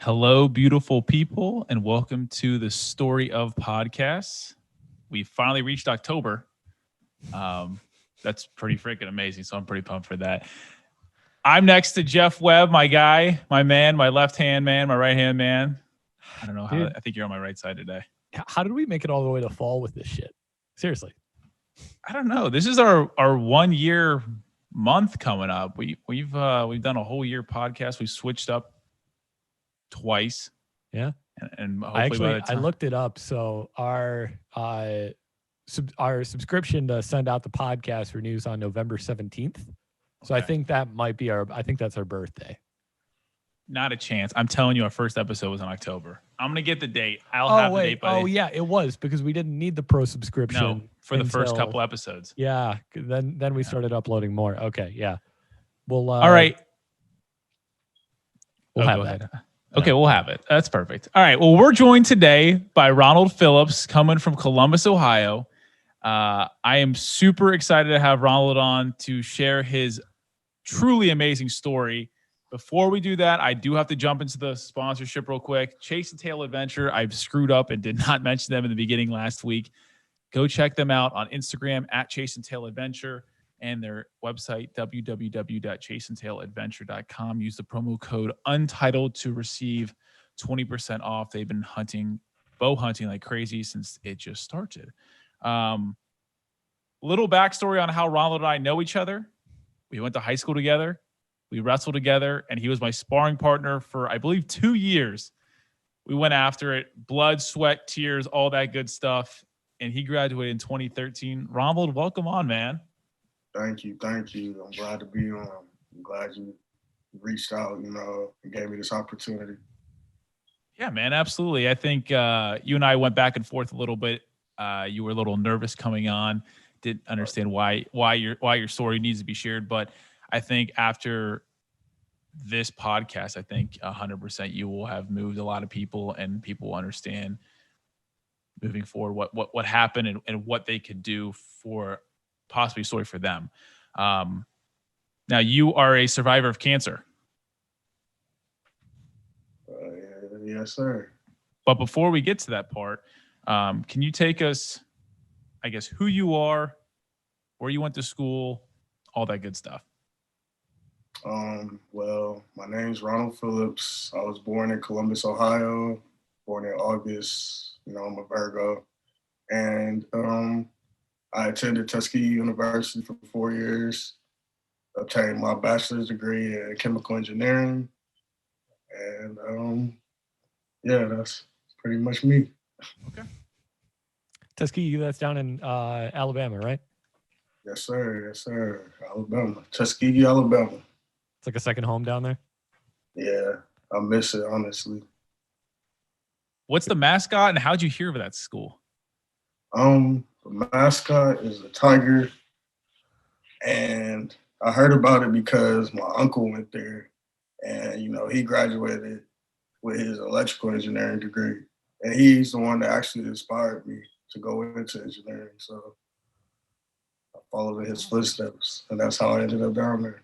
Hello, beautiful people, and welcome to the Story of Podcasts. We finally reached October. That's pretty freaking amazing, so I'm pretty pumped for that. I'm next to Jeff Webb, my guy, my man, my left-hand man, my right-hand man. I don't know how. Dude. I think you're on my right side today. How did we make it all the way to fall with this shit? Seriously. I don't know. This is our 1 year month coming up. We've done a whole year podcast. We switched up twice. Yeah. And hopefully I looked it up. So our subscription to send out the podcast renews on November 17th. So okay. I think that's our birthday. Not a chance. I'm telling you, our first episode was in October. I'm gonna get the date. I'll have the date by. Yeah, it was because we didn't need the pro subscription. No, for the first couple episodes. Yeah. Then we started uploading more. Okay. Yeah. Well. All right. We'll have that. Okay, we'll have it. That's perfect. All right. Well, we're joined today by Ronald Phillips, coming from Columbus, Ohio. I am super excited to have Ronald on to share his truly amazing story. Before we do that, I do have to jump into the sponsorship real quick. Chase and Tail Adventure. I've screwed up and did not mention them in the beginning last week. Go check them out on Instagram at Chase and Tail Adventure and their website, www.chaseandtailadventure.com. Use the promo code Untitled to receive 20% off. They've been bow hunting like crazy since it just started. Little backstory on how Ronald and I know each other. We went to high school together. We wrestled together, and he was my sparring partner for, I believe, 2 years. We went after it, blood, sweat, tears, all that good stuff, and he graduated in 2013. Ronald, welcome on, man. Thank you. I'm glad to be on. I'm glad you reached out, and gave me this opportunity. Yeah, man, absolutely. I think you and I went back and forth a little bit. You were a little nervous coming on, didn't understand why your story needs to be shared, but I think after this podcast, I think 100% you will have moved a lot of people, and people will understand moving forward what happened and what they could do for possibly a story for them. Now, you are a survivor of cancer. Yes, sir. But before we get to that part, can you take us, I guess, who you are, where you went to school, all that good stuff? Well, my name's Ronald Phillips. I was born in Columbus, Ohio, born in August. I'm a Virgo. And I attended Tuskegee University for 4 years, obtained my bachelor's degree in chemical engineering. And that's pretty much me. Okay. Tuskegee, that's down in Alabama, right? Yes, sir. Alabama. Tuskegee, Alabama. It's like a second home down there? Yeah, I miss it, honestly. What's the mascot, and how'd you hear of that school? The mascot is a tiger, and I heard about it because my uncle went there, and, he graduated with his electrical engineering degree, and he's the one that actually inspired me to go into engineering, so I followed in his footsteps, and that's how I ended up down there.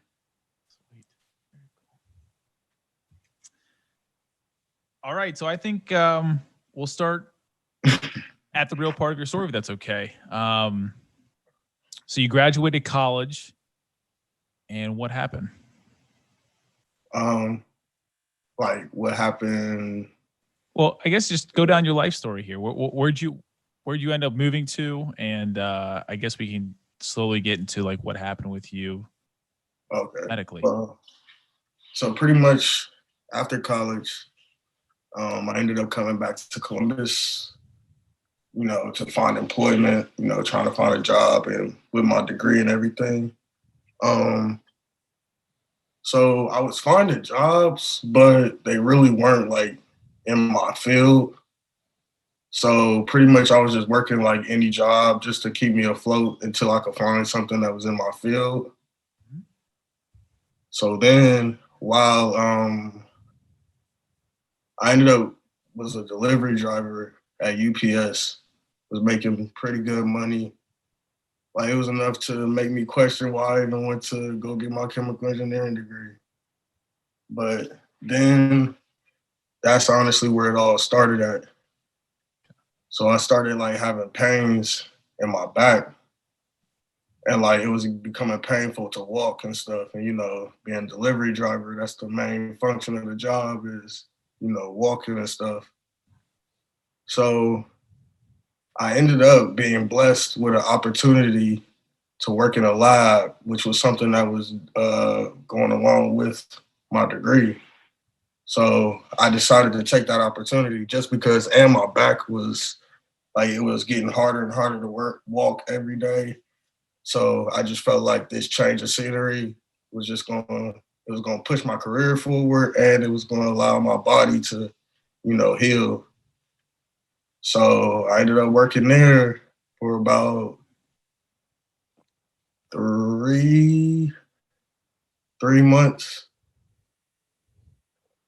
All right, so I think we'll start at the real part of your story, if that's okay. So you graduated college, and what happened? What happened? Well, I guess just go down your life story here. Where'd you end up moving to? And I guess we can slowly get into what happened with you medically. So pretty much after college, I ended up coming back to Columbus, to find employment, trying to find a job and with my degree and everything. So I was finding jobs, but they really weren't in my field. So pretty much I was just working any job just to keep me afloat until I could find something that was in my field. So then while I ended up was a delivery driver at UPS, was making pretty good money. It was enough to make me question why I even went to go get my chemical engineering degree. But then that's honestly where it all started at. So I started like having pains in my back, and like it was becoming painful to walk and stuff. And being a delivery driver, that's the main function of the job is walking and stuff. So I ended up being blessed with an opportunity to work in a lab, which was something that was going along with my degree. So I decided to take that opportunity just because, and my back was like, it was getting harder and harder to walk every day. So I just felt like this change of scenery was just it was going to push my career forward, and it was going to allow my body to, heal. So I ended up working there for about three months.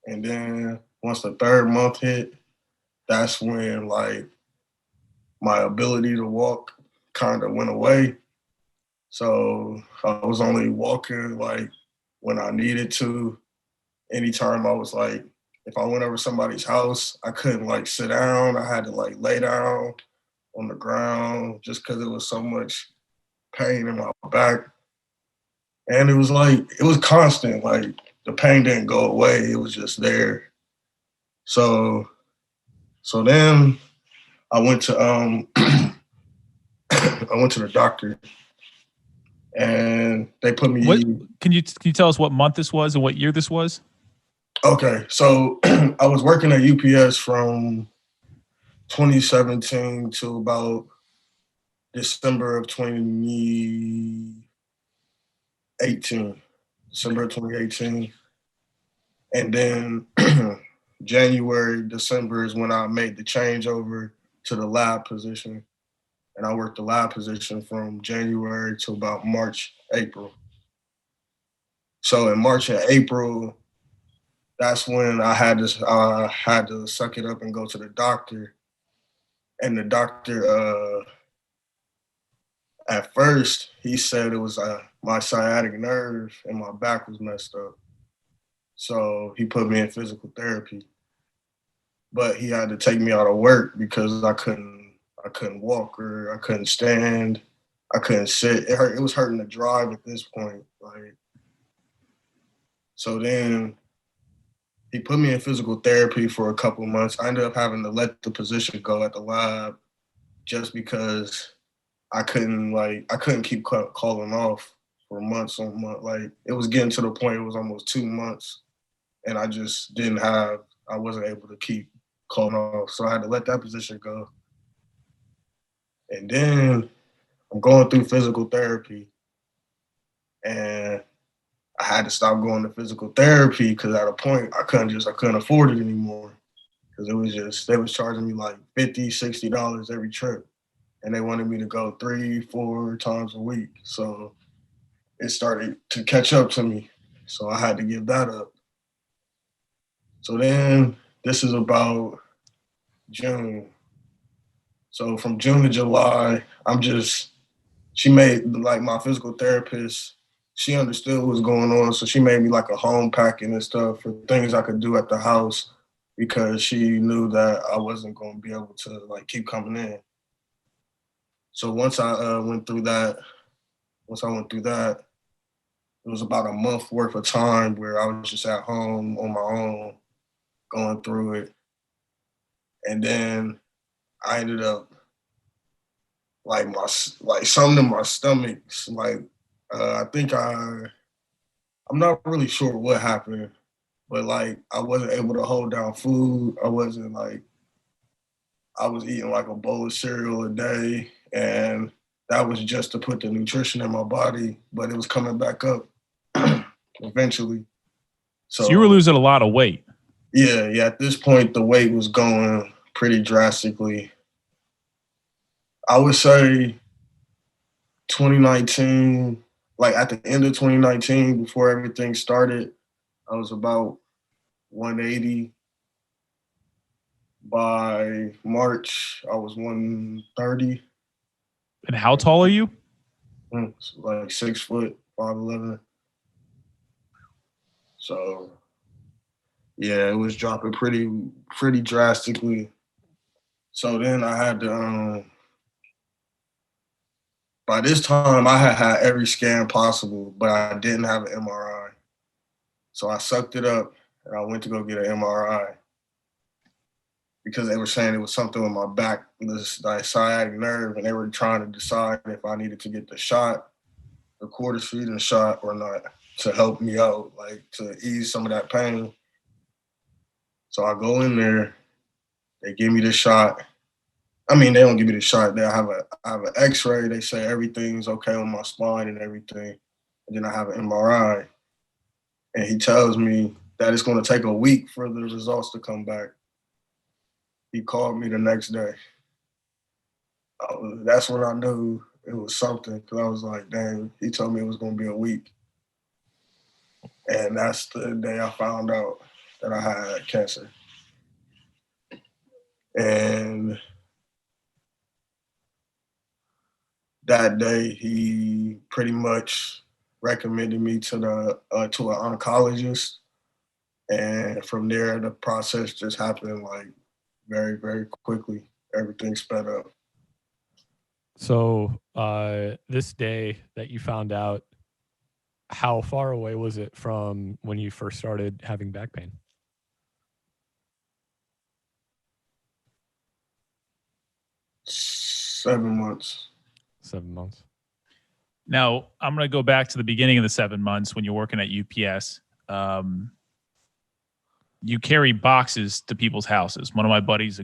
And then once the third month hit, that's when like my ability to walk kind of went away. So I was only walking like when I needed to. Anytime I was like, if I went over somebody's house, I couldn't like sit down. I had to like lay down on the ground just because it was so much pain in my back. And it was constant. Like the pain didn't go away. It was just there. So then I went to I went to the doctor, and they put me. What can you tell us what month this was and what year this was? Okay, so I was working at UPS from 2017 to about December of 2018. December of 2018. And then January, December is when I made the change over to the lab position. And I worked the lab position from January to about March, April. So in March and April, that's when I had to suck it up and go to the doctor. And the doctor, at first, he said it was my sciatic nerve and my back was messed up. So he put me in physical therapy. But he had to take me out of work because I couldn't walk, or I couldn't stand, I couldn't sit. It was hurting to drive at this point. Like, so then he put me in physical therapy for a couple of months. I ended up having to let the position go at the lab just because I couldn't keep calling off for months on months. Like it was getting to the point it was almost 2 months, and I just I wasn't able to keep calling off. So I had to let that position go. And then I'm going through physical therapy, and I had to stop going to physical therapy because at a point I couldn't afford it anymore, because they was charging me like $50, $60 every trip, and they wanted me to go 3-4 times a week. So it started to catch up to me. So I had to give that up. So then this is about June. So from June to July, she made like my physical therapist, she understood what was going on. So she made me like a home packing and stuff for things I could do at the house, because she knew that I wasn't going to be able to like keep coming in. So once I went through that, it was about a month worth of time where I was just at home on my own going through it. And then I ended up like something in my stomach, like I'm not really sure what happened, but like I wasn't able to hold down food. I was eating like a bowl of cereal a day, and that was just to put the nutrition in my body, but it was coming back up eventually. So you were losing a lot of weight. Yeah. At this point, the weight was going pretty drastically. I would say 2019, like at the end of 2019, before everything started, I was about 180. By March, I was 130. And how tall are you? Like 6 foot, 5'11". So Yeah, it was dropping pretty drastically. So then I had to by this time I had every scan possible, but I didn't have an MRI. So I sucked it up and I went to go get an MRI because they were saying it was something with my back, this like sciatic nerve, and they were trying to decide if I needed to get the shot, the quarter feeding shot, or not to help me out, like to ease some of that pain. So I go in there, they give me the shot. I mean, they don't give me the shot. I have an X-ray. They say everything's okay on my spine and everything, and then I have an MRI, and he tells me that it's going to take a week for the results to come back. He called me the next day. That's when I knew it was something because I was like, dang, he told me it was going to be a week. And that's the day I found out that I had cancer. And that day, he pretty much recommended me to an oncologist. And from there, the process just happened like very, very quickly. Everything sped up. So this day that you found out, how far away was it from when you first started having back pain? Seven months. 7 months. Now, I'm going to go back to the beginning of the 7 months when you're working at UPS. You carry boxes to people's houses. One of my buddies,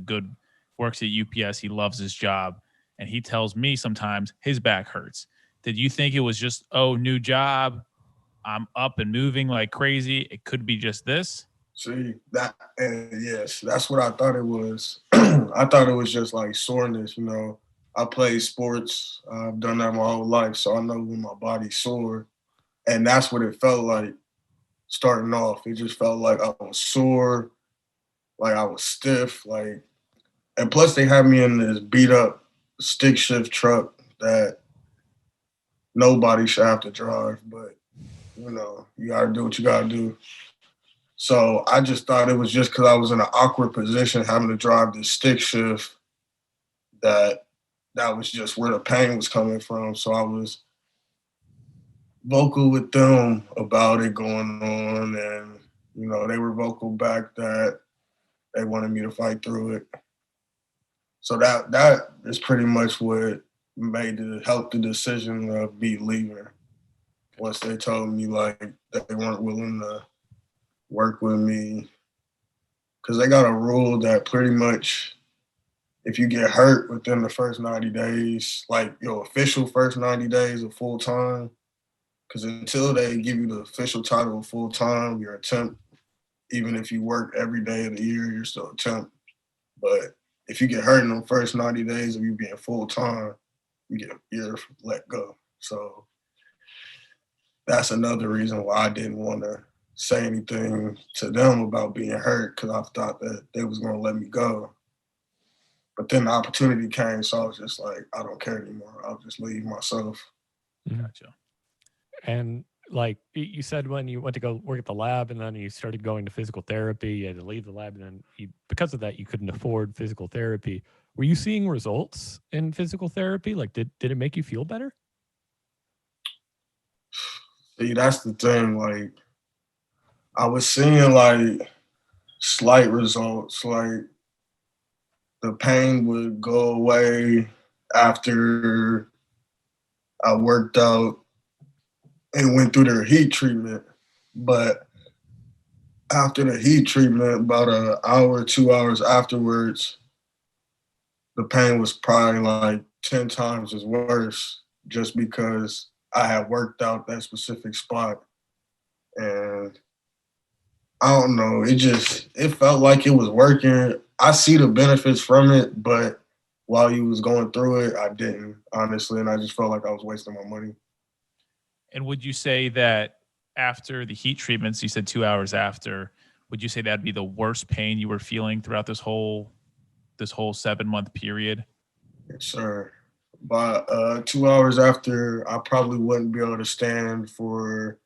works at UPS. He loves his job. And he tells me sometimes his back hurts. Did you think it was just, oh, new job, I'm up and moving like crazy? It could be just this? See, that, and yes, that's what I thought it was. I thought it was just like soreness, you know. I played sports. I've done that my whole life, so I know when my body's sore. And that's what it felt like starting off. It just felt like I was sore, like I was stiff, like, and plus they had me in this beat up stick shift truck that nobody should have to drive, but you know, you gotta do what you gotta do. So I just thought it was just because I was in an awkward position having to drive this stick shift that that was just where the pain was coming from. So I was vocal with them about it going on, and you know they were vocal back that they wanted me to fight through it. So that is pretty much what helped the decision of me leaving. Once they told me like that they weren't willing to work with me, because they got a rule that pretty much if you get hurt within the first 90 days, like your official first 90 days of full time, because until they give you the official title of full time, you're a temp. Even if you work every day of the year, you're still a temp. But if you get hurt in the first 90 days of you being full time, you're let go. So that's another reason why I didn't want to say anything to them about being hurt because I thought that they was going to let me go. But then the opportunity came, so I was just like, I don't care anymore. I'll just leave myself. Gotcha. And like you said, when you went to go work at the lab and then you started going to physical therapy, you had to leave the lab, and then because of that, you couldn't afford physical therapy. Were you seeing results in physical therapy? Like, did it make you feel better? See, that's the thing. Like, I was seeing like slight results. Like, the pain would go away after I worked out and went through their heat treatment. But after the heat treatment, about an hour, 2 hours afterwards, the pain was probably like 10 times as worse just because I had worked out that specific spot. And I don't know, it felt like it was working. I see the benefits from it, but while you was going through it, I didn't, honestly, and I just felt like I was wasting my money. And would you say that after the heat treatments, you said 2 hours after, would you say that'd be the worst pain you were feeling throughout this whole 7-month period? Yes, sir. But 2 hours after, I probably wouldn't be able to stand for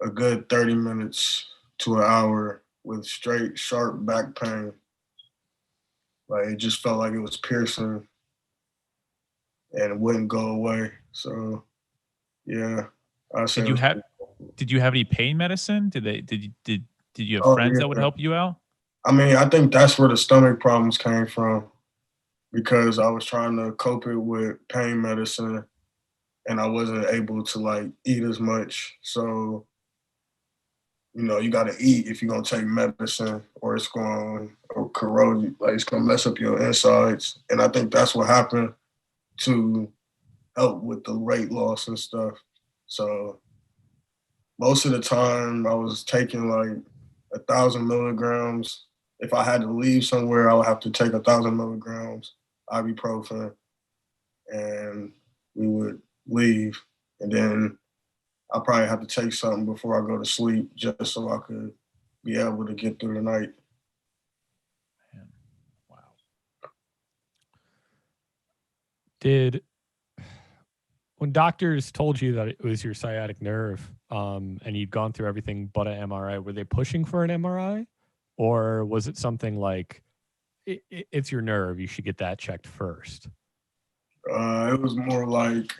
a good 30 minutes. to an hour with straight sharp back pain. Like it just felt like it was piercing and it wouldn't go away. So yeah, I said Did it you was have pretty. did you have any pain medicine? Did you have Oh friends that would yeah. help you out? I mean, I think that's where the stomach problems came from because I was trying to cope it with pain medicine and I wasn't able to like eat as much. So, you got to eat if you're going to take medicine or it's going to corrode you, like it's going to mess up your insides. And I think that's what happened to help with the weight loss and stuff. So, most of the time I was taking like 1,000 milligrams. If I had to leave somewhere, I would have to take 1,000 milligrams ibuprofen, and we would leave. And then I probably have to take something before I go to sleep, just so I could be able to get through the night. Man, wow. When doctors told you that it was your sciatic nerve, and you'd gone through everything but an MRI, were they pushing for an MRI, or was it something like it's your nerve, you should get that checked first? It was more like,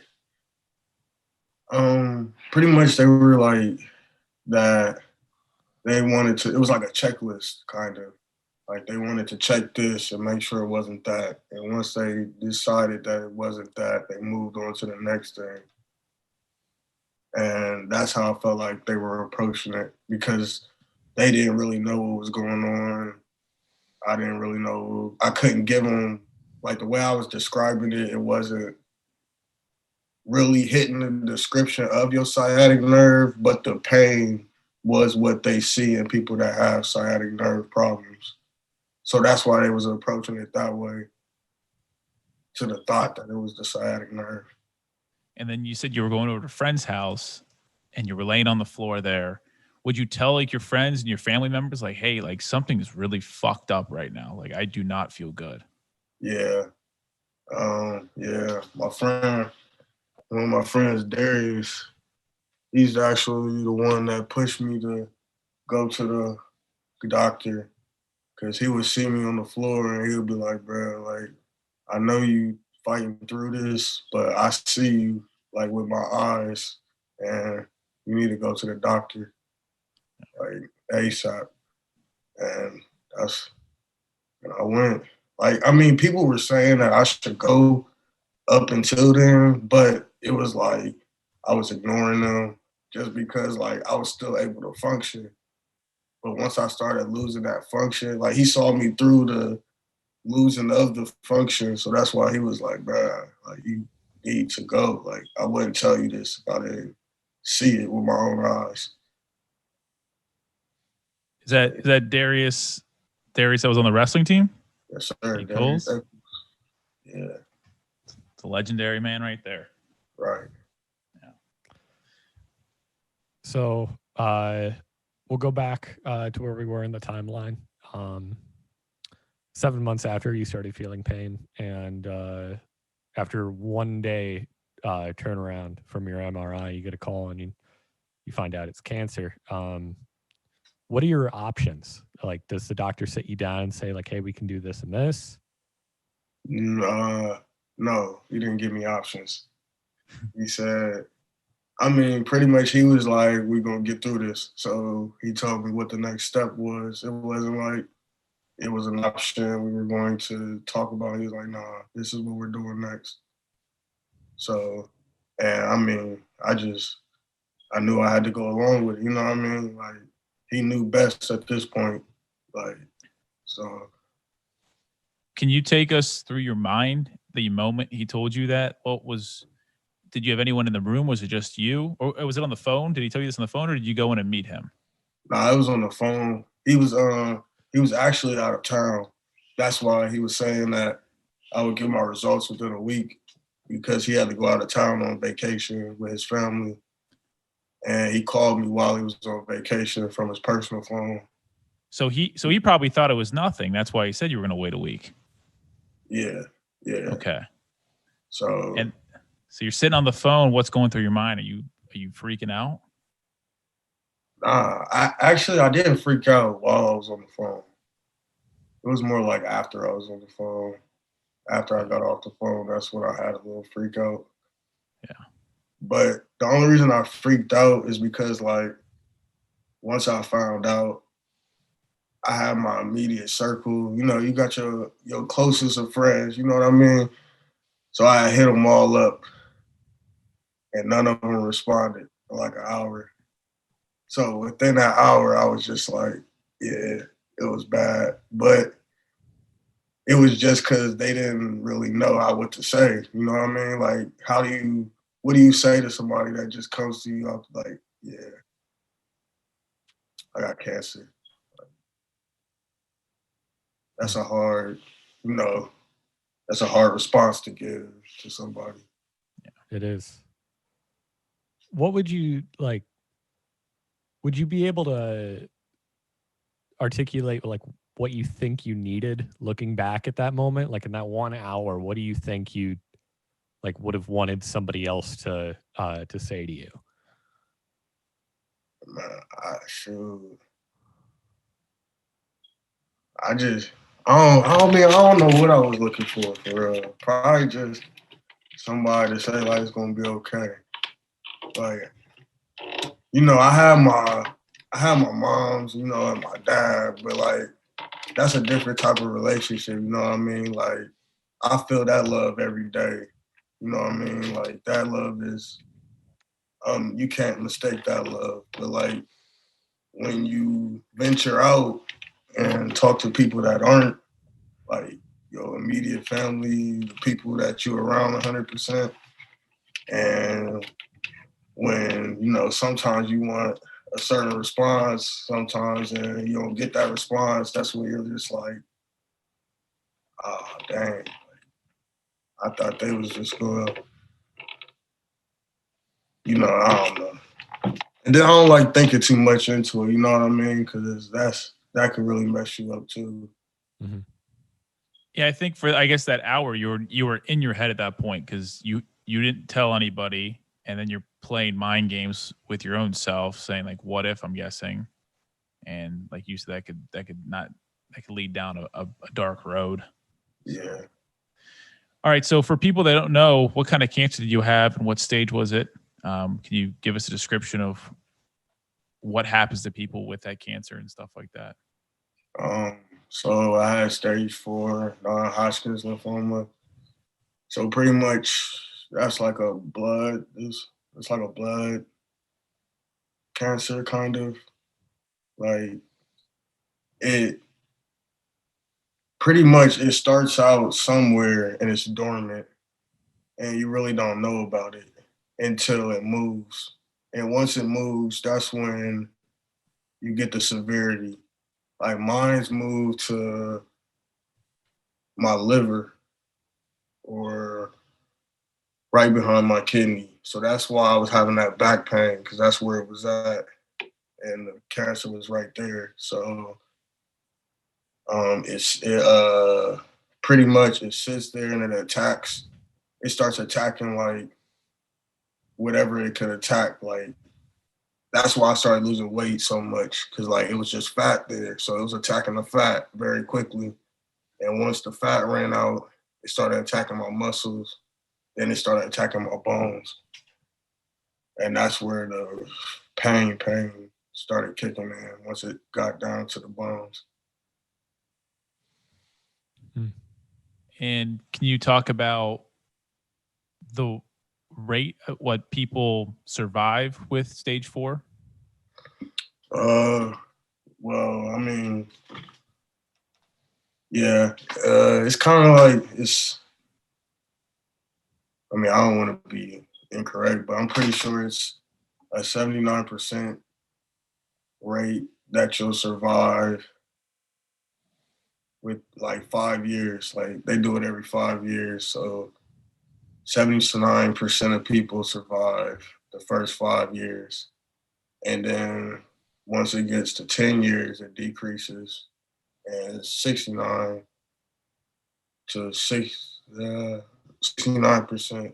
pretty much they were like that. They wanted to. It was like a checklist, kind of. Like they wanted to check this and make sure it wasn't that. And once they decided that it wasn't that, they moved on to the next thing. And that's how I felt like they were approaching it because they didn't really know what was going on. I didn't really know. I couldn't give them, like the way I was describing it, it wasn't really hitting the description of your sciatic nerve, but the pain was what they see in people that have sciatic nerve problems. So that's why they was approaching it that way, to the thought that it was the sciatic nerve. And then you said you were going over to a friend's house and you were laying on the floor there. Would you tell like your friends and your family members like, hey, like something is really fucked up right now. Like I do not feel good. Yeah. Yeah. One of my friends, Darius, he's actually the one that pushed me to go to the doctor because he would see me on the floor and he would be like, bro, like, I know you fighting through this, but I see you like with my eyes and you need to go to the doctor like ASAP. And that's when I went. Like, I mean, people were saying that I should go up until then, but it was like I was ignoring them just because like I was still able to function. But once I started losing that function, like he saw me through the losing of the function. So that's why he was like, bruh, like you need to go. Like I wouldn't tell you this if I didn't see it with my own eyes. Is that Darius? Darius that was on the wrestling team? Yes, sir. Coles? Yeah, It's a legendary man right there. right. Yeah. So we'll go back to where we were in the timeline. 7 months after you started feeling pain, and after 1 day turnaround from your MRI, you get a call and you find out it's cancer. What are your options? Like, does the doctor sit you down and say like, hey, we can do this and this? No, he didn't give me options. He said, I mean, pretty much he was like, we're going to get through this. So he told me what the next step was. It wasn't like it was an option we were going to talk about. He was like, nah, this is what we're doing next. So, and I mean, I knew I had to go along with it. You know what I mean? Like, he knew best at this point. Like, so. Can you take us through your mind the moment he told you that? Did you have anyone in the room? Was it just you? Or was it on the phone? Did he tell you this on the phone or did you go in and meet him? Nah, it was on the phone. He was actually out of town. That's why he was saying that I would get my results within a week because he had to go out of town on vacation with his family. And he called me while he was on vacation from his personal phone. So he probably thought it was nothing. That's why he said you were going to wait a week. Yeah. Okay. So you're sitting on the phone. What's going through your mind? Are you freaking out? Nah, I didn't freak out while I was on the phone. It was more like after I was on the phone. After I got off the phone, that's when I had a little freak out. Yeah. But the only reason I freaked out is because like once I found out, I had my immediate circle. You know, you got your closest of friends. You know what I mean? So I hit them all up, and none of them responded for like an hour. So within that hour, I was just like, yeah, it was bad. But it was just because they didn't really know how what to say. You know what I mean? Like, what do you say to somebody that just comes to you up like, yeah, I got cancer? That's a hard, you know, that's a hard response to give to somebody. It is. What would you like? Would you be able to articulate like what you think you needed looking back at that moment? Like in that 1 hour, what do you think you like would have wanted somebody else to say to you? Man, shoot. I just, I don't know what I was looking for real. Probably just somebody to say like it's gonna be okay. Like, you know, I had my moms, you know, and my dad, but like that's a different type of relationship, you know what I mean? Like I feel that love every day. You know what I mean? Like that love is you can't mistake that love. But like when you venture out and talk to people that aren't like your immediate family, the people that you're around 100%, and when you know sometimes you want a certain response sometimes and you don't get that response, that's when you're just like, oh dang, I thought they was just gonna, you know, I don't know. And then I don't like thinking too much into it, you know what I mean? Because that could really mess you up too. Mhm. Yeah, I think for I guess that hour you were in your head at that point because you didn't tell anybody, and then you're playing mind games with your own self, saying like, "What if?" I'm guessing, and like you said, that could lead down a dark road. So, Yeah. all right. So for people that don't know, what kind of cancer did you have, and what stage was it? Can you give us a description of what happens to people with that cancer and stuff like that? Um, so I had stage 4 non-Hodgkin's lymphoma. So pretty much that's like a blood. It's like a blood cancer kind of. Like it pretty much it starts out somewhere and it's dormant and you really don't know about it until it moves. And once it moves, that's when you get the severity. Like mine's moved to my liver or right behind my kidney. So that's why I was having that back pain because that's where it was at. And the cancer was right there. So it pretty much it sits there and it attacks. It starts attacking like whatever it could attack. Like that's why I started losing weight so much because like it was just fat there, so it was attacking the fat very quickly. And once the fat ran out, it started attacking my muscles. Then it started attacking my bones, and that's where the pain started kicking in once it got down to the bones. Mm. And can you talk about the rate at what people survive with stage 4? Uh, well, I mean, yeah, it's kind of like it's. I mean, I don't want to be incorrect, but I'm pretty sure it's a 79% rate that you'll survive with like 5 years. Like they do it every 5 years. So 79% of people survive the first 5 years. And then once it gets to 10 years, it decreases. And 69 to 69%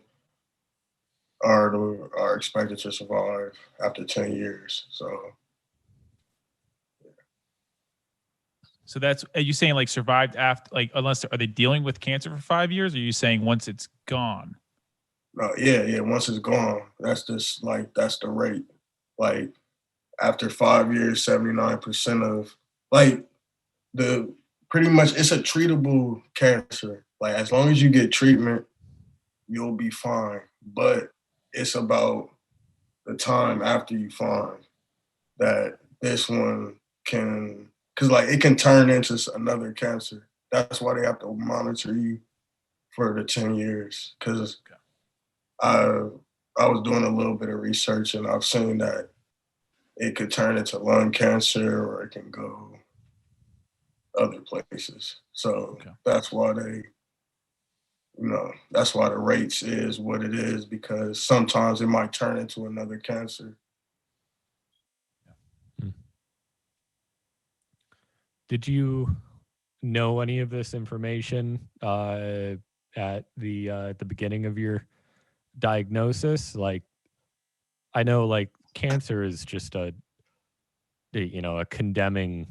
are expected to survive after 10 years. So So that's, are you saying like survived after, like, unless, are they dealing with cancer for 5 years? Or are you saying once it's gone? Yeah. Once it's gone, that's just like that's the rate. Like after 5 years, 79% of like the pretty much it's a treatable cancer. Like as long as you get treatment, you'll be fine. But it's about the time after you find that this one can, because like it can turn into another cancer. That's why they have to monitor you for the 10 years. Because I I was doing a little bit of research and I've seen that it could turn into lung cancer or it can go other places. So Okay. that's why that's why the rates is what it is because sometimes it might turn into another cancer. Hmm. Did you know any of this information at the beginning of your diagnosis? Like, I know like cancer is just a condemning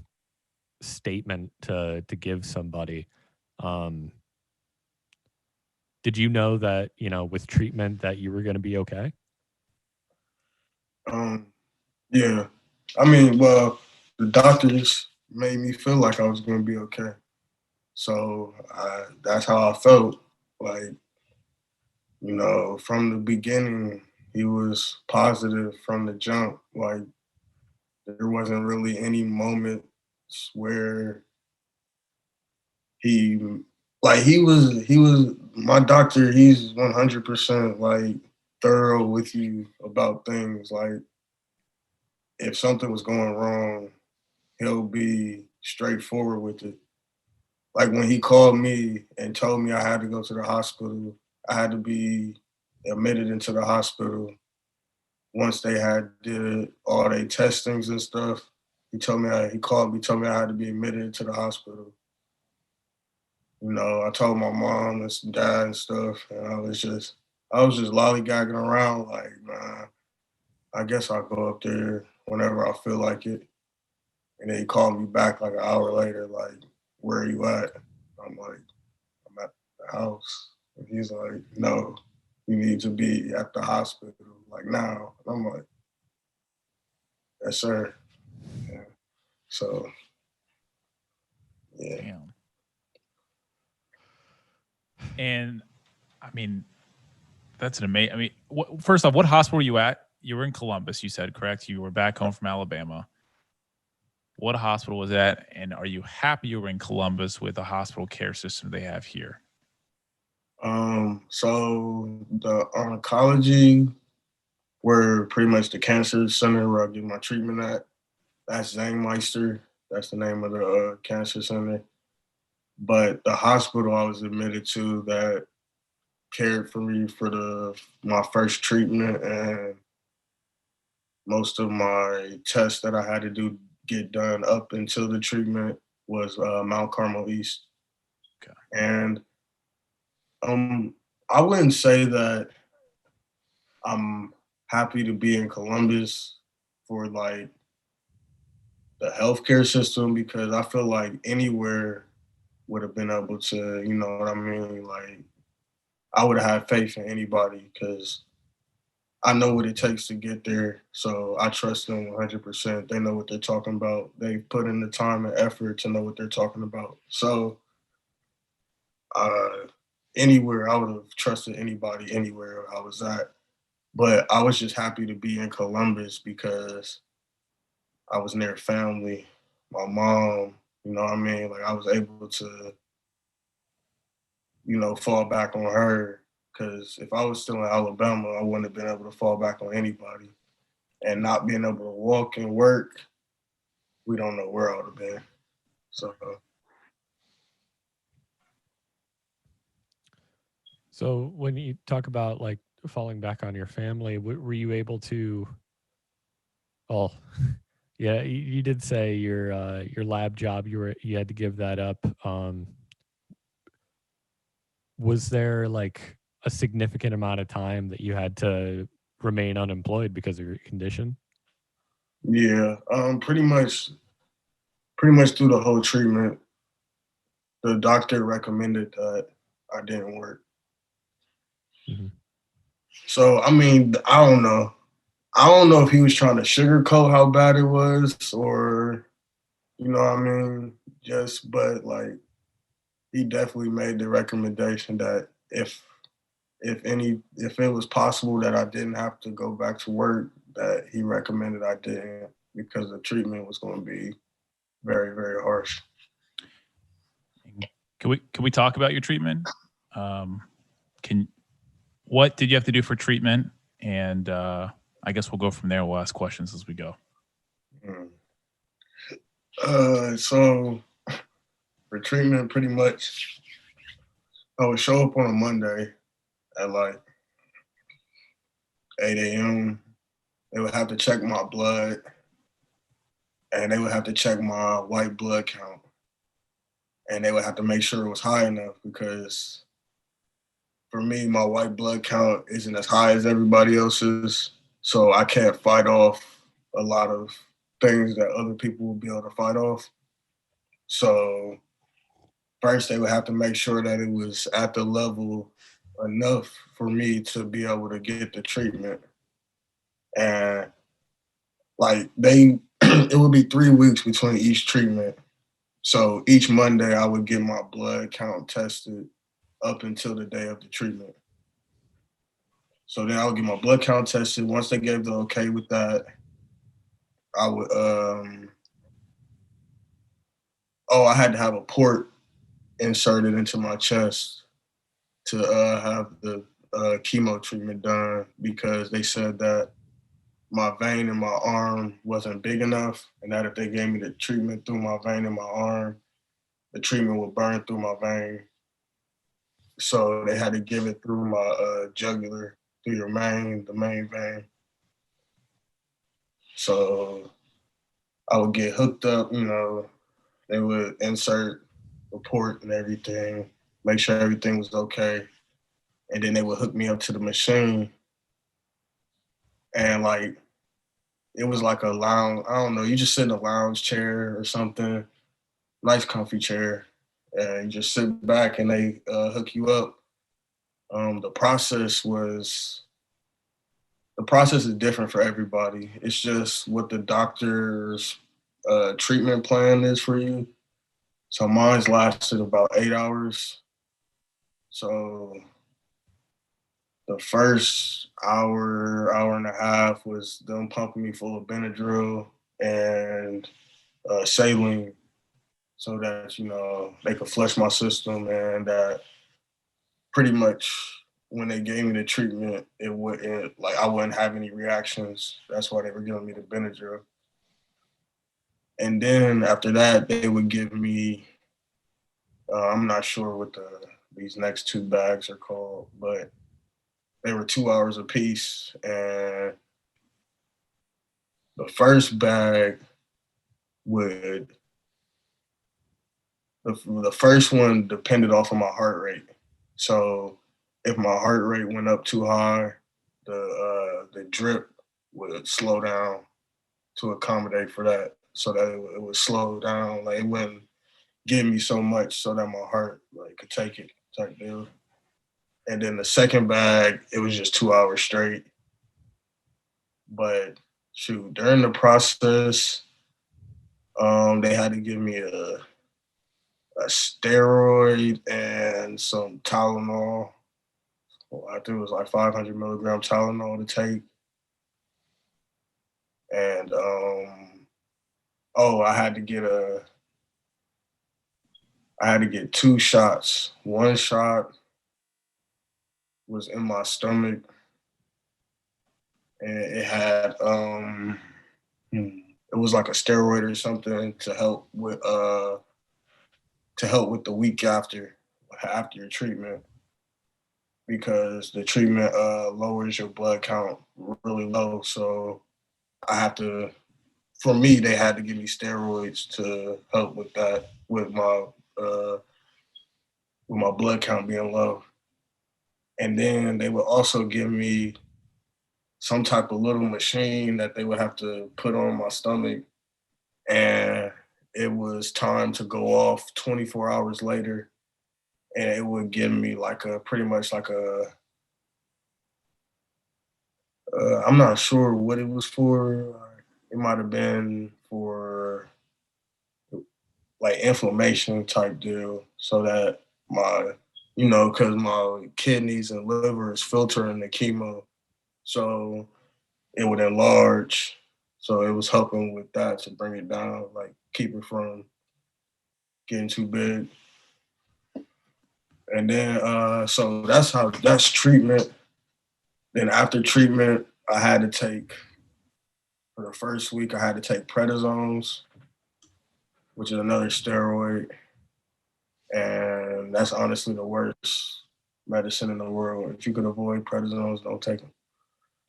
statement to give somebody. Um, did you know that with treatment that you were going to be okay? Um, yeah, I mean, well, the doctors made me feel like I was going to be okay. So that's how I felt. Like, from the beginning, he was positive from the jump. Like, there wasn't really any moments where he, like, he was my doctor. He's 100% like thorough with you about things. Like, if something was going wrong, he'll be straightforward with it. Like when he called me and told me I had to go to the hospital, I had to be admitted into the hospital. Once they had did all their testings and stuff, he called me, told me I had to be admitted into the hospital. I told my mom and dad and stuff, and I was just lollygagging around like, nah, I guess I'll go up there whenever I feel like it. And then he called me back like an hour later, like, where are you at? I'm like, I'm at the house. And he's like, no, you need to be at the hospital, like now. And I'm like, yes, sir. Yeah. So, yeah. Damn. And I mean, that's an amazing. I mean, first off, what hospital were you at? You were in Columbus, you said, correct? You were back home from Alabama. What hospital was that? And are you happy you were in Columbus with the hospital care system they have here? So the oncology, where pretty much the cancer center where I get my treatment at, that's Zangmeister. That's the name of the cancer center. But the hospital I was admitted to that cared for me for my first treatment and most of my tests that I had to do get done up until the treatment was Mount Carmel East. Okay. And I wouldn't say that I'm happy to be in Columbus for like the healthcare system because I feel like anywhere would have been able to, you know what I mean? Like I would have had faith in anybody because I know what it takes to get there. So I trust them 100%. They know what they're talking about. They put in the time and effort to know what they're talking about. So uh, anywhere, I would have trusted anybody anywhere I was at. But I was just happy to be in Columbus because I was near family, my mom, you know what I mean? Like I was able to, fall back on her. Because if I was still in Alabama, I wouldn't have been able to fall back on anybody. And not being able to walk and work, we don't know where I would have been. So So when you talk about like falling back on your family, were you able to? Oh, yeah, you did say your lab job you had to give that up. Was there like a significant amount of time that you had to remain unemployed because of your condition? yeah, pretty much pretty much through the whole treatment, the doctor recommended that I didn't work. Mhm. So I mean, I don't know. I don't know if he was trying to sugarcoat how bad it was, or you know what I mean. Just but like he definitely made the recommendation that if it was possible that I didn't have to go back to work, that he recommended I didn't because the treatment was going to be very very harsh. Can we talk about your treatment? Um, can what did you have to do for treatment? And I guess we'll go from there. We'll ask questions as we go. Mm. So for treatment, pretty much, I would show up on a Monday at like 8 a.m. They would have to check my blood, and they would have to check my white blood count, and they would have to make sure it was high enough because for me, my white blood count isn't as high as everybody else's, so I can't fight off a lot of things that other people will be able to fight off. So first, they would have to make sure that it was at the level enough for me to be able to get the treatment. And like it would be 3 weeks between each treatment. So each Monday, I would get my blood count tested up until the day of the treatment. So then I would get my blood count tested. Once they gave the okay with that, I would I had to have a port inserted into my chest to have the chemo treatment done because they said that my vein in my arm wasn't big enough, and that if they gave me the treatment through my vein in my arm, the treatment would burn through my vein. So they had to give it through my jugular, through the main vein. So I would get hooked up, they would insert the port and everything, make sure everything was okay. And then they would hook me up to the machine. And like, it was like a lounge, I don't know, you just sit in a lounge chair or something, nice comfy chair. And you just sit back and they hook you up. The process is different for everybody. It's just what the doctor's treatment plan is for you. So mine's lasted about 8 hours. So the first hour and a half was them pumping me full of Benadryl and saline, so that they could flush my system, and that pretty much when they gave me the treatment, it wouldn't like I wouldn't have any reactions. That's why they were giving me the Benadryl. And then after that, they would give me I'm not sure what these next two bags are called, but they were 2 hours apiece. And the first bag would the first one depended off of my heart rate. So if my heart rate went up too high, the drip would slow down to accommodate for that, so that it would slow down. Like it wouldn't give me so much, so that my heart like could take it type deal. And then the second bag, it was just 2 hours straight. But shoot, during the process, they had to give me a steroid and some Tylenol. Well, I think it was like 500 milligram Tylenol to take. And oh, I had to get two shots. One shot was in my stomach, and it was like a steroid or something to help with the week after your treatment, because the treatment lowers your blood count really low. So I have to, for me, they had to give me steroids to help with that, uh, with my blood count being low. And then they would also give me some type of little machine that they would have to put on my stomach, and it was time to go off 24 hours later, and it would give me like a pretty much like a I'm not sure what it was for. It might have been for like inflammation type deal, so that my, because my kidneys and liver is filtering the chemo, so it would enlarge. So it was helping with that to bring it down, like keep it from getting too big. And then so that's treatment. Then after treatment, I had to take for the first week I had to take prednisones, which is another steroid. And that's honestly the worst medicine in the world. If you could avoid prednisones, don't take them.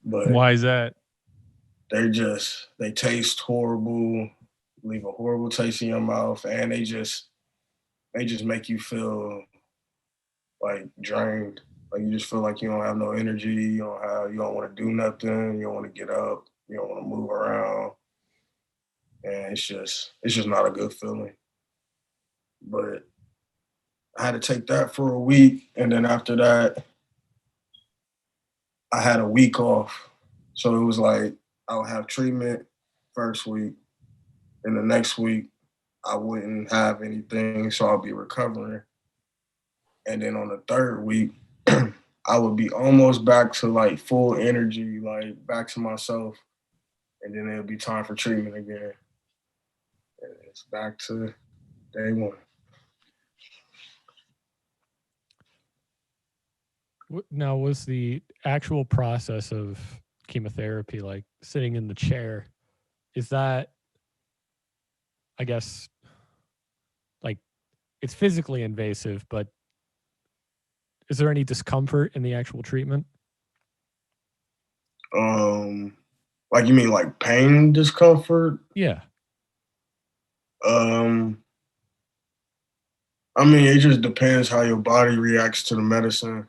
But Why is that? they taste horrible, leave a horrible taste in your mouth, and they just make you feel like drained. Like you just feel like you don't have no energy, you don't want to do nothing, you don't want to get up, you don't want to move around. And it's just not a good feeling. But I had to take that for a week, and then after that, I had a week off. So it was like I would have treatment first week, and the next week I wouldn't have anything, so I'll be recovering. And then on the third week, I would be almost back to like full energy, like back to myself, and then it'll be time for treatment again. And it's back to day one. Now, was the actual process of chemotherapy, like sitting in the chair, is that, I guess, like it's physically invasive, but is there any discomfort in the actual treatment? Like you mean like pain, discomfort? Yeah. I mean, it just depends how your body reacts to the medicine.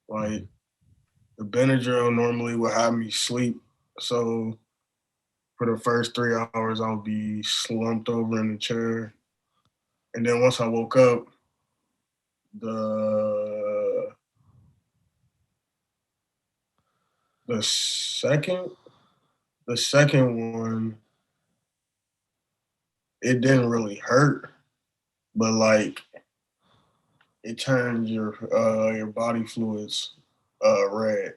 Like the Benadryl normally would have me sleep, so for the first 3 hours I'll be slumped over in the chair, and then once I woke up, the the second the second one, it didn't really hurt, but like it turned your body fluids red.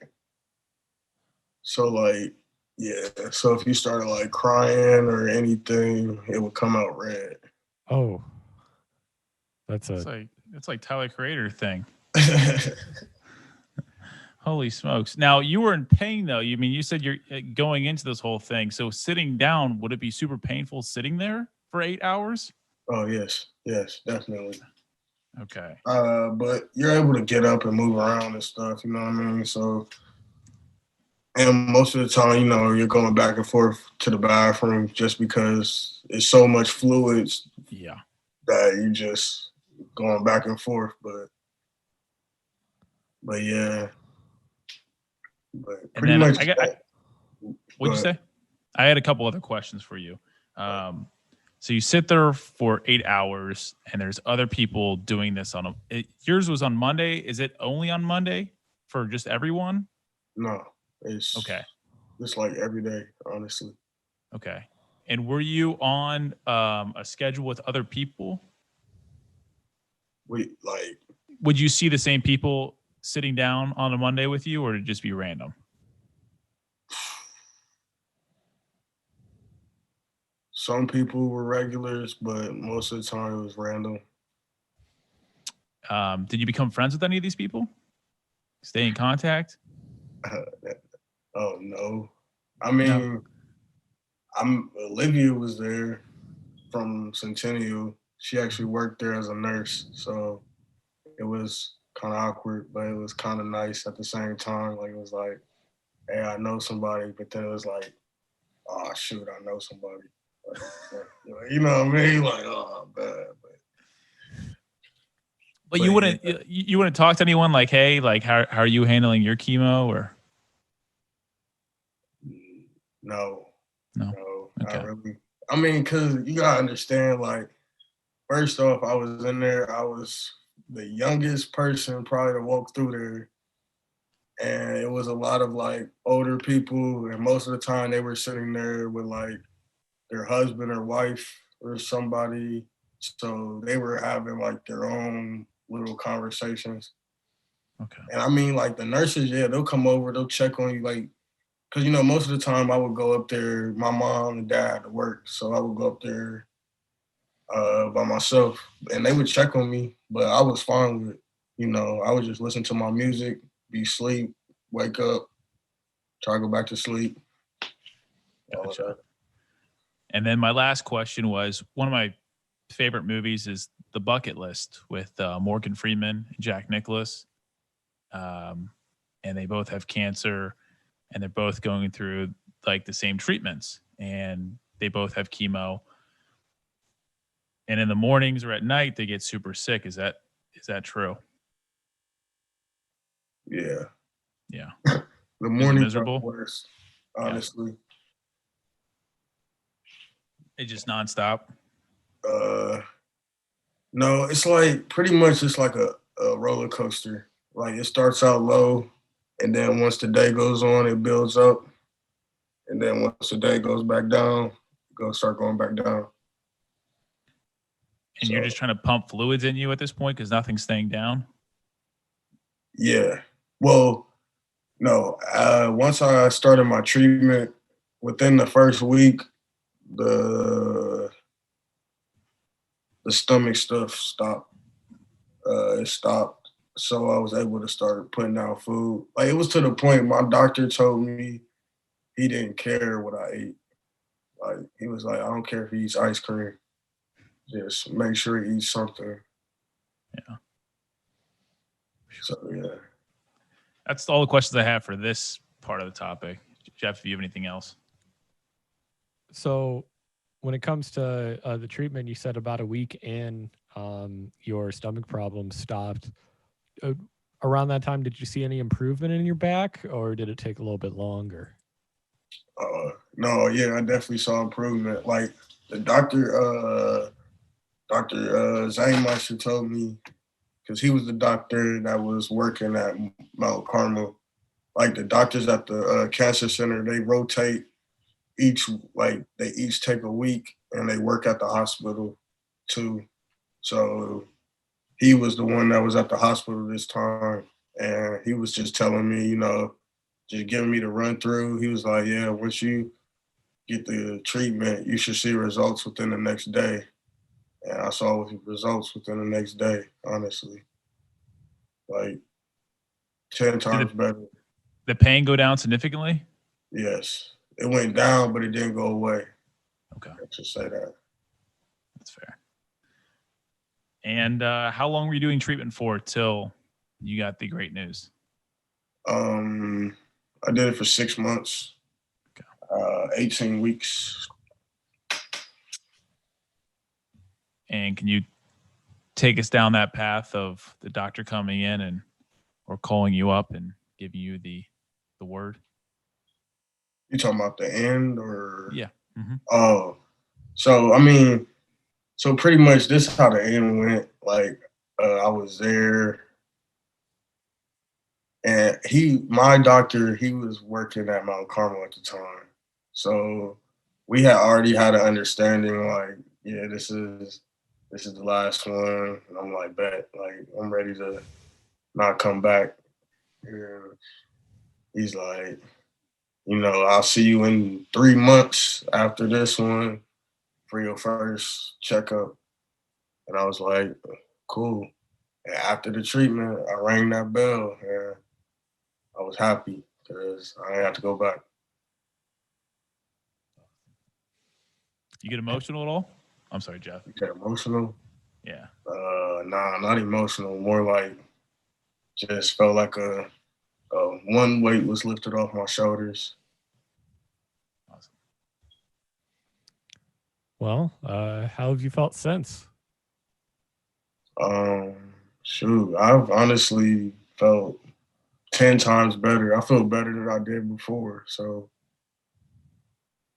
So like, yeah. So if you started like crying or anything, it would come out red. Oh, that's It's like Tyler Creator thing. Holy smokes! Now you were in pain though. You said you're going into this whole thing. So sitting down, would it be super painful sitting there for 8 hours? Oh yes, definitely. Okay. But you're able to get up and move around and stuff. You know what I mean? So, and most of the time, you're going back and forth to the bathroom just because it's so much fluids. Yeah. That you just going back and forth, but yeah. But pretty much. What'd you say? I had a couple other questions for you. So you sit there for 8 hours, and there's other people doing this yours was on Monday. Is it only on Monday for just everyone? No, it's okay. It's like every day, honestly. Okay. And were you on a schedule with other people? Would you see the same people sitting down on a Monday with you, or did it just be random? Some people were regulars, but most of the time it was random. Did you become friends with any of these people? Stay in contact? Oh no. I mean, Olivia was there from Centennial. She actually worked there as a nurse, so it was kind of awkward, but it was kind of nice at the same time. Like it was like, hey, I know somebody, but then it was like, oh shoot, I know somebody. You know what I mean? Like, oh bad. But you wouldn't talk to anyone like, hey, like how are you handling your chemo, or? No. Okay. Not really. I mean, cause you gotta understand, like, first off, I was in there. I was the youngest person probably to walk through there, and it was a lot of like older people, and most of the time they were sitting there with like their husband or wife or somebody. So they were having like their own little conversations. Okay. And I mean, like the nurses, yeah, they'll come over, they'll check on you, like, cause you know, most of the time I would go up there. My mom and dad had to work, so I would go up there by myself, and they would check on me, but I was fine with it. You know, I would just listen to my music, be sleep, wake up, try to go back to sleep, all of Gotcha. that. And then my last question was, one of my favorite movies is The Bucket List with Morgan Freeman and Jack Nicklaus. And they both have cancer, and they're both going through like the same treatments, and they both have chemo. And in the mornings or at night, they get super sick. Is that true? Yeah, Yeah. the Is it mornings are the miserable? worst, Yeah. honestly. It's just nonstop. Uh, no, it's like pretty much it's like a roller coaster. Like it starts out low, and then once the day goes on, it builds up, and then once the day goes back down, it goes start going back down. And you're So just trying to pump fluids in you at this point because nothing's staying down. yeah, well, no. Once I started my treatment, within the first week, the the stomach stuff stopped. It stopped, so I was able to start putting down food. Like it was to the point my doctor told me he didn't care what I ate. Like he was like, I don't care if he eats ice cream, just make sure he eats something. Yeah. So yeah. That's all the questions I have for this part of the topic. Jeff, if you have anything else. So, when it comes to the treatment, you said about a week in, your stomach problems stopped. Uh, Around that time, did you see any improvement in your back, or did it take a little bit longer? No, yeah, I definitely saw improvement. Like the Doctor Zangmeister told me because he was the doctor that was working at Mount Carmel. Like the doctors at the cancer center, they rotate each, like they each take a week and they work at the hospital too. So he was the one that was at the hospital this time, and he was just telling me, you know, just giving me the run through. He was like, "Yeah, once you get the treatment, you should see results within the next day." And I saw results within the next day. Honestly, like 10 times Did better. the pain go down significantly? Yes, it went down, but it didn't go away. Okay, Let's just say that. that's fair. And how long were you doing treatment for till you got the great news? Um, I did it for 6 months, Okay. 18 weeks. And can you take us down that path of the doctor coming in and or calling you up and giving you the word? You talking about the end or? Yeah. Mm-hmm. Oh, so I mean, so pretty much this is how the end went. Like, I was there, and my doctor, he was working at Mount Carmel at the time, so we had already had an understanding. Like, yeah, this is the last one. And I'm like, bet, like, I'm ready to not come back. And he's like, you know, I'll see you in 3 months after this one for your first checkup. And I was like, cool. And after the treatment, I rang that bell and I was happy because I didn't have to go back. You get emotional at all? I'm sorry, Jeff. You get emotional? Yeah. Nah, not emotional. More like just felt like a one weight was lifted off my shoulders. Awesome. Well, how have you felt since? Um, Shoot, I've honestly felt 10 times better. I feel better than I did before. So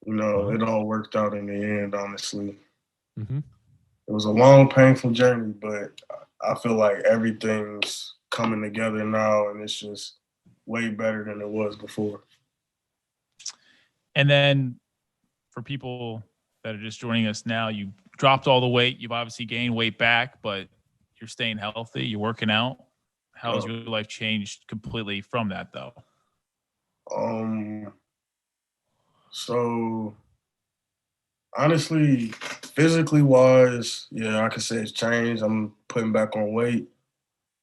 It all worked out in the end, honestly. Mm-hmm. It was a long, painful journey, but I feel like everything's coming together now, and it's just way better than it was before. And then for people that are just joining us now, you dropped all the weight. You've obviously gained weight back, but you're staying healthy. You're working out. How has Uh, your life changed completely from that, though? um, so honestly, physically wise, yeah, I could say it's changed. I'm putting back on weight.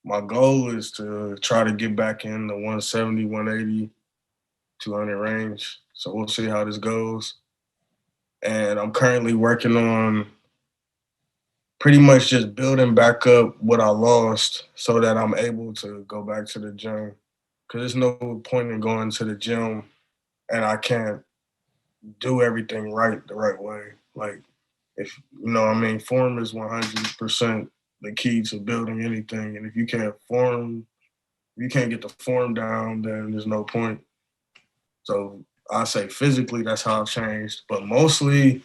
My goal is to try to get back in the 170, 180, 200 range. So we'll see how this goes. And I'm currently working on pretty much just building back up what I lost so that I'm able to go back to the gym. Because there's no point in going to the gym and I can't do everything right the right way. Like, if form is 100% the key to building anything. And if you can't get the form down, then there's no point. So I say physically, that's how I've changed. But mostly,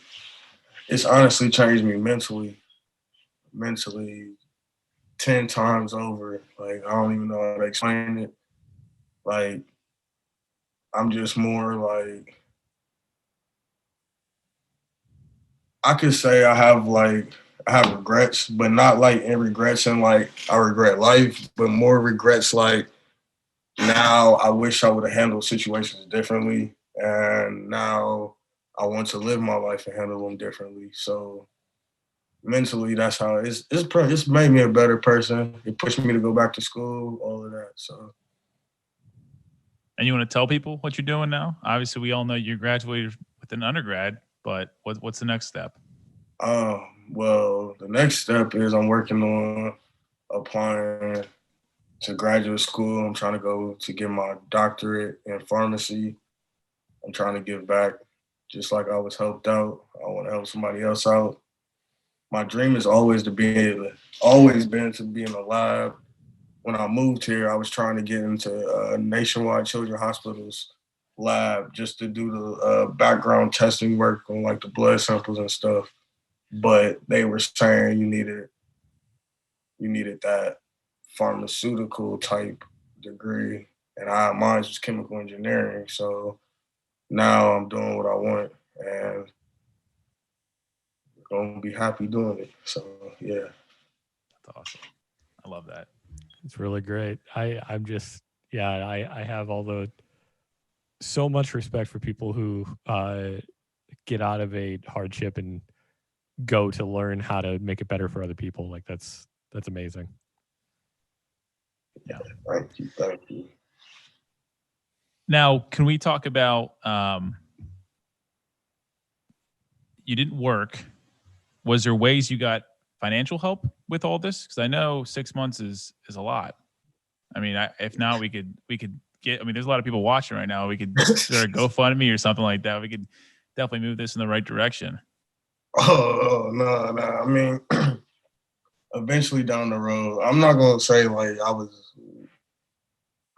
it's honestly changed me mentally 10 times over. Like, I don't even know how to explain it. Like, I'm just more like, I could say I have regrets, but not like in regrets and like I regret life, but more regrets like now I wish I would have handled situations differently. And now I want to live my life and handle them differently. So mentally, that's how it's made me a better person. It pushed me to go back to school, all of that. So And you want to tell people what you're doing now? Obviously, we all know you graduated with an undergrad, but what's the next step? well, the next step is I'm working on applying to graduate school. I'm trying to go to get my doctorate in pharmacy. I'm trying to give back just like I was helped out. I want to help somebody else out. My dream is always been to be in a lab. When I moved here, I was trying to get into Nationwide Children's Hospital's lab just to do the background testing work on like the blood samples and stuff. But they were saying you needed that pharmaceutical type degree, and mine was chemical engineering. So now I'm doing what I want, and gonna be happy doing it. So yeah. That's awesome. I love that. It's really great. I'm just, yeah, I have so much respect for people who get out of a hardship and go to learn how to make it better for other people. Like that's amazing. Yeah. Thank you. Now, can we talk about you didn't work? Was there ways you got financial help with all this? Because I know 6 months is a lot. I mean, if not, we could get. I mean, there's a lot of people watching right now. We could start a GoFundMe or something like that. We could definitely move this in the right direction. Oh no. I mean, eventually down the road, I'm not gonna say like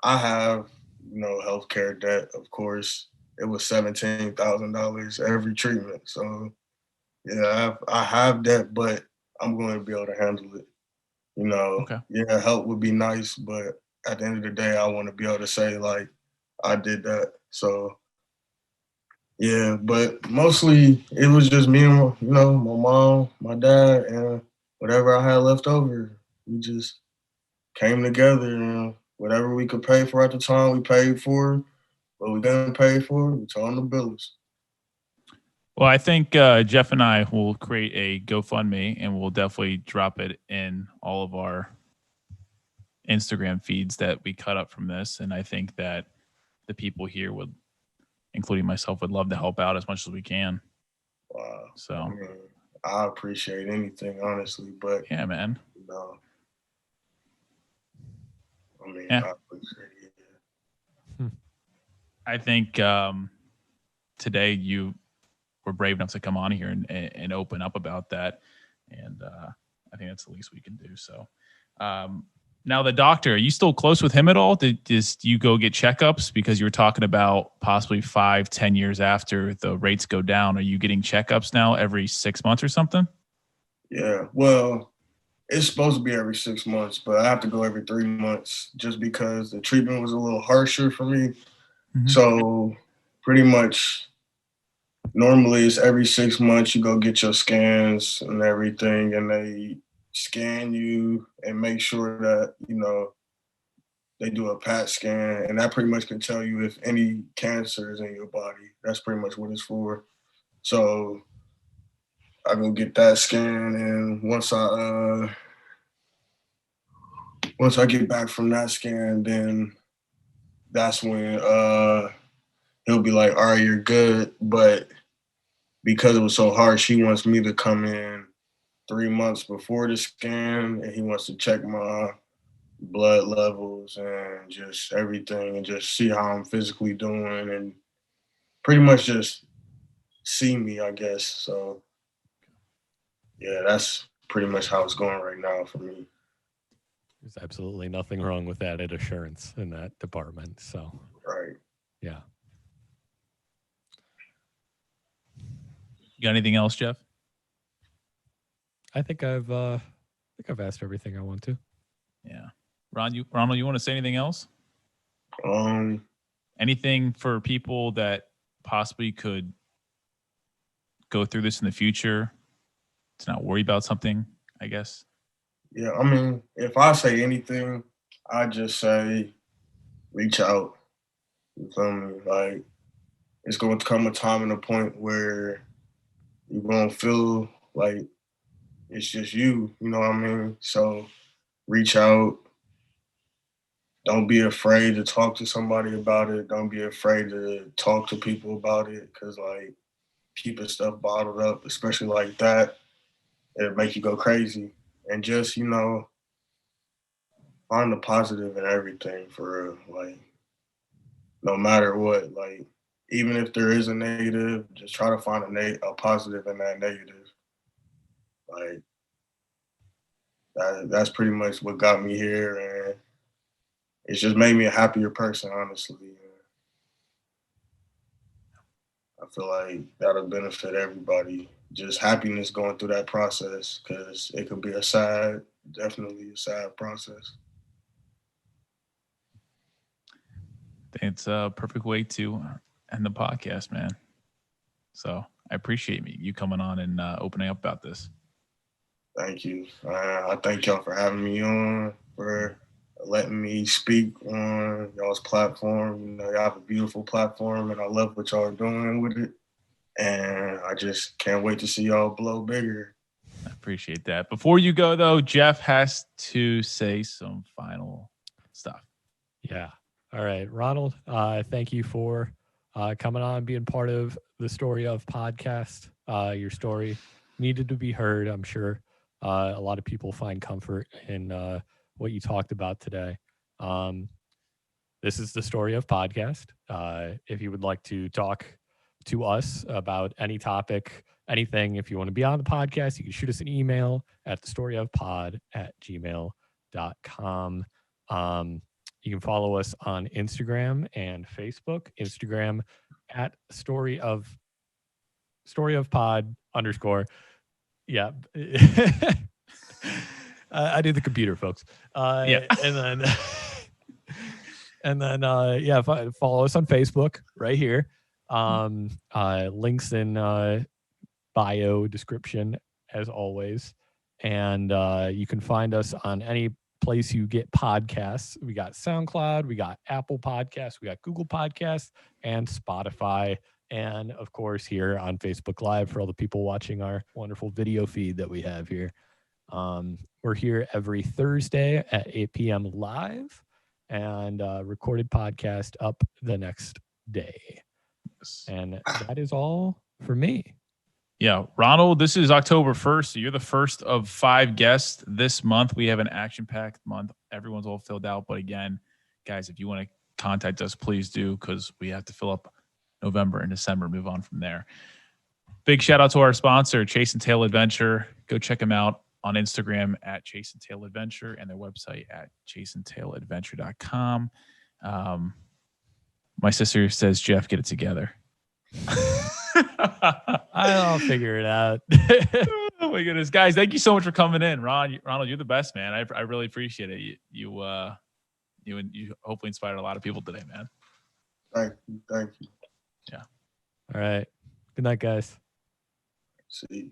I have healthcare debt. Of course, it was $17,000 every treatment. So yeah, I have debt, but I'm going to be able to handle it. Okay. Yeah, help would be nice, but at the end of the day, I want to be able to say like I did that. So yeah, but mostly it was just me and my mom, my dad, and whatever I had left over. We just came together and whatever we could pay for at the time, we paid for. What we didn't pay for, we told them to bill us. Well, I think Jeff and I will create a GoFundMe, and we'll definitely drop it in all of our Instagram feeds that we cut up from this. And I think that the people here would, including myself, would love to help out as much as we can. Wow. So I mean, I appreciate anything, honestly, but yeah, man. I mean, Yeah. I appreciate it. I think today you were brave enough to come on here and open up about that, and I think that's the least we can do. So, Now the doctor, are you still close with him at all? Do you go get checkups? Because you were talking about possibly 5-10 years after the rates go down. Are you getting checkups now every 6 months or something? Yeah, well, it's supposed to be every 6 months, but I have to go every 3 months just because the treatment was a little harsher for me. Mm-hmm. So pretty much normally it's every 6 months you go get your scans and everything, and they scan you and make sure that, they do a PAT scan, and that pretty much can tell you if any cancer is in your body. That's pretty much what it's for. So I go get that scan, and once I get back from that scan, then that's when he'll be like, all right, you're good. But because it was so harsh, he wants me to come in 3 months before the scan, and he wants to check my blood levels and just everything and just see how I'm physically doing and pretty much just see me, I guess. So yeah, that's pretty much how it's going right now for me. There's absolutely nothing wrong with added assurance in that department. So, Right. yeah. You got anything else, Jeff? I think I've asked everything I want to. Yeah. Ronald, you want to say anything else? Anything for people that possibly could go through this in the future to not worry about something, I guess? Yeah, I mean, if I say anything, I just say reach out. You feel me? Like, it's going to come a time and a point where you're going to feel like it's just you know what I mean? So reach out. Don't be afraid to talk to somebody about it. Don't be afraid to talk to people about it, because, like, keeping stuff bottled up, especially like that, it'll make you go crazy. And just, find the positive in everything for real. Like, no matter what, like, even if there is a negative, just try to find a positive in that negative. Like, that's pretty much what got me here, and it's just made me a happier person, honestly. I feel like that'll benefit everybody. Just happiness going through that process, because it could be definitely a sad process. It's a perfect way to end the podcast, man. So I appreciate you coming on and opening up about this. Thank you. I thank y'all for having me on, for letting me speak on y'all's platform. Y'all have a beautiful platform, and I love what y'all are doing with it. And I just can't wait to see y'all blow bigger. I appreciate that. Before you go, though, Jeff has to say some final stuff. Yeah. All right, Ronald, thank you for coming on, being part of the Story of podcast. Your story needed to be heard. I'm sure a lot of people find comfort in what you talked about today. This is the Story of podcast. If you would like to talk to us about any topic, anything, if you want to be on the podcast, you can shoot us an email at thestoryofpod@gmail.com. You can follow us on Instagram and Facebook. Instagram at story of pod _ Yeah. I do the computer, folks. Yeah. And then follow us on Facebook right here. Links in bio description as always. And you can find us on any place you get podcasts. We got SoundCloud, we got Apple Podcasts, we got Google Podcasts, and Spotify, and of course here on Facebook Live for all the people watching our wonderful video feed that we have here. We're here every Thursday at 8 p.m. live, and recorded podcast up the next day. And that is all for me. Yeah, Ronald, this is October 1st. So you're the first of 5 guests this month. We have an action-packed month. Everyone's all filled out. But again, guys, if you want to contact us, please do, because we have to fill up November and December, move on from there. Big shout out to our sponsor, Chase and Tail Adventure. Go check them out on Instagram at Chase and Tail Adventure and their website at chaseandtailadventure.com. My sister says, Jeff, get it together. I'll figure it out. Oh my goodness, guys! Thank you so much for coming in, Ronald. You're the best, man. I really appreciate it. You hopefully inspired a lot of people today, man. Thank you. Yeah. All right. Good night, guys. See you.